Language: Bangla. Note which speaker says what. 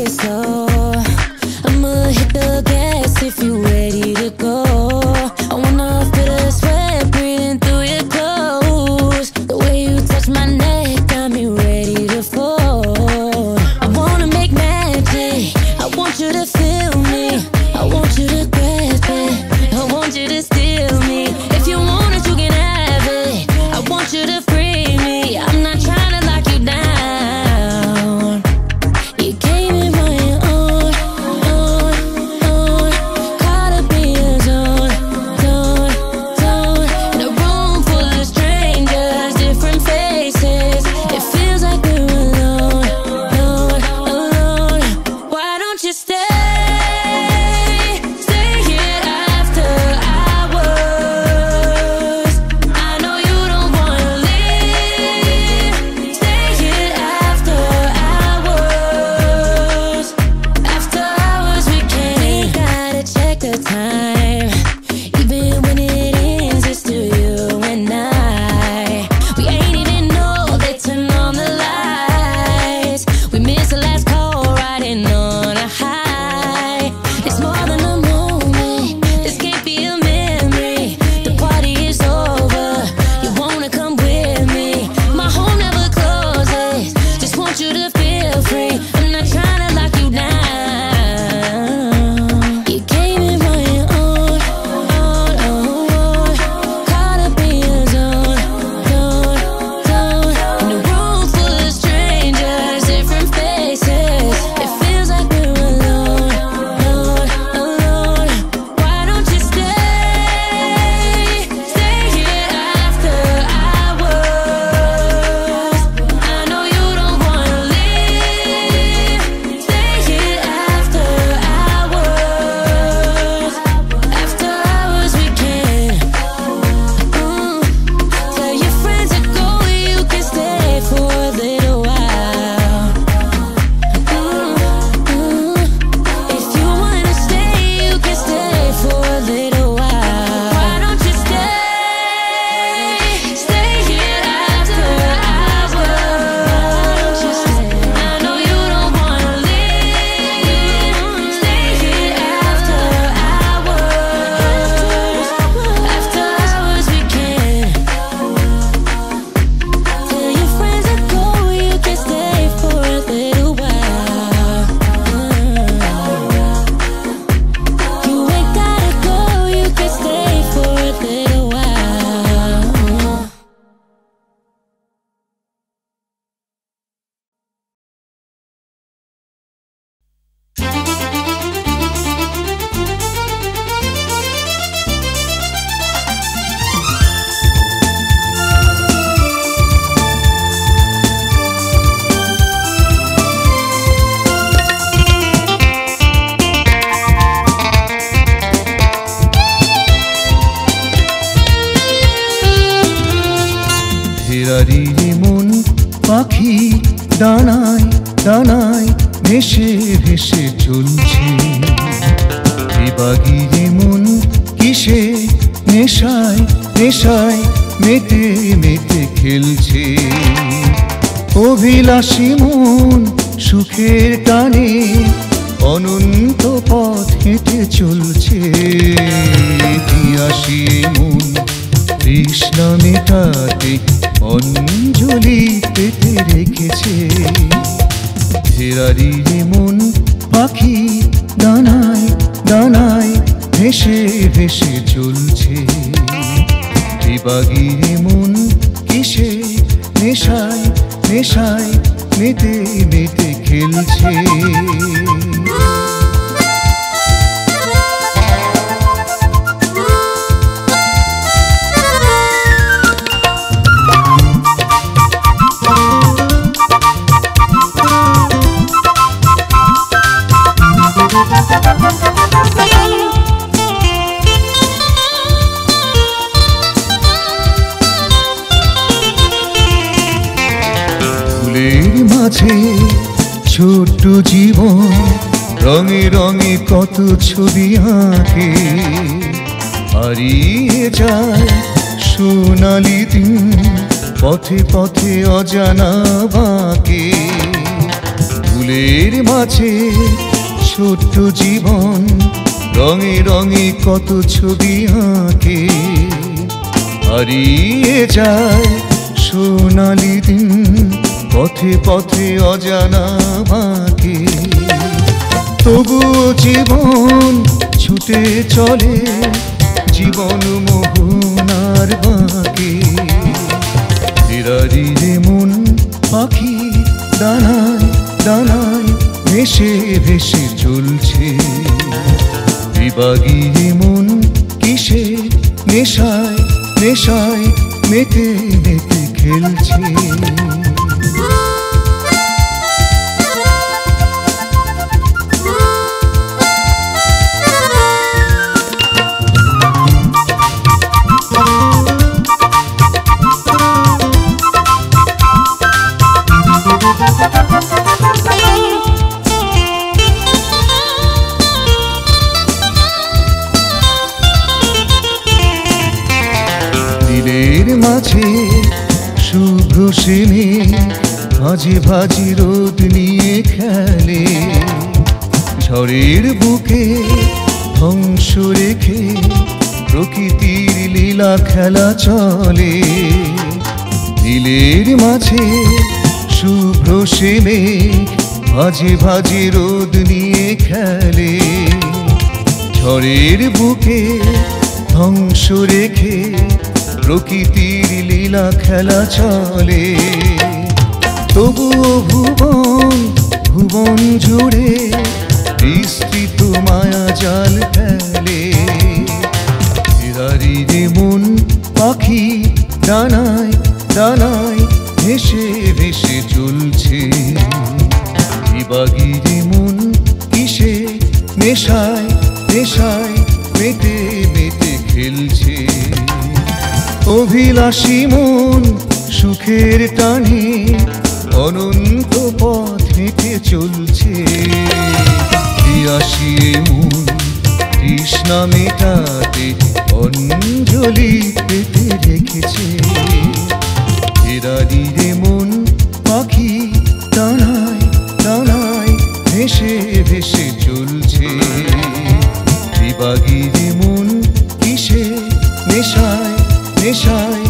Speaker 1: it slow. I'ma hit the gas if you ready to go. I wanna feel the sweat breathing through your clothes. The way you touch my neck got me ready to fall. I wanna make magic. I want you to feel me. I want you to grasp it. I want you to steal me. If you want it, you can have it. I want you to free me. I'm not trying to lock you down. You came in on your own, caught up in your zone. In a room full of strangers, different faces. It feels like we're alone. Why don't you stay?
Speaker 2: পাখি ডানায় ডানায় ভেসে ভেসে চলছে, বিভাগীরে মন কিসে নেশায় নেশায় মেতে মেতে খেলছে। অভিলাষী মন সুখের টানে অনন্ত পথ হেঁটে চলছে। ইতিহাসী মন তৃষ্ণা মেটাতে অঞ্জলি পেতে রেখেছে। ফেরারিরে মন পাখি ডানায় ডানায় ভেসে ভেসে চলছে, বিভাগীরে মন কিসে নেশায় নেশায় মেতে মেতে খেলছে। ফুলের মাঝে ছোট্ট জীবন রঙে রঙে কত ছবি আঁকে, হারিয়ে যায় সোনালি দিন পথে পথে অজানা বাঁকে। ফুলের মাঝে ছোট্ট জীবন, রঙে রঙে কত ছবি আঁকে। হারিয়ে যায় সোনালি দিন, পথে পথে অজানা বাঁকে। তবুও জীবন ছুটে চলে, জীবন মোহনার বাঁকে। ফেরারি রে মন পাখি দানায় দানায় ভেসে ভেসে চলছে। বিভাগী রে মন কিসে নেশায় নেশায় মেতে মেতে খেলছে। দিলের মাঝে শুভ্র সেনে ভাজি ভাজি রোদ নিয়ে খেলে। ঝড়ের বুকে ধ্বংস রেখে প্রকৃতির লীলা খেলা চলে। দিলের মাঝে শুভ্র সেনে ভাজি ভাজি রোদ নিয়ে খেলে। ঝড়ের বুকে ধ্বংস রেখে প্রকৃতির লীলা খেলা চলে। তবুও ভুবন ভুবন জুড়ে বিস্তৃত মায়া জাল ফেলে। ফেরারি রে মন পাখি ডানায় ডানায় ভেসে ভেসে চলছে। বিভাগী রে মন কিসে নেশায় নেশায় মেতে মেতে খেলছে। অভিলাষী মন সুখের টানে অনন্ত পথ হেঁটে চলছে। পিয়াসী মন তৃষ্ণা মেটাতে অঞ্জলি পেতে রেখেছে। ফেরারি রে মন পাখি দানায় দানায় ভেসে ভেসে চলছে। বিভাগী রে মন কিসে নেশায় নেশায়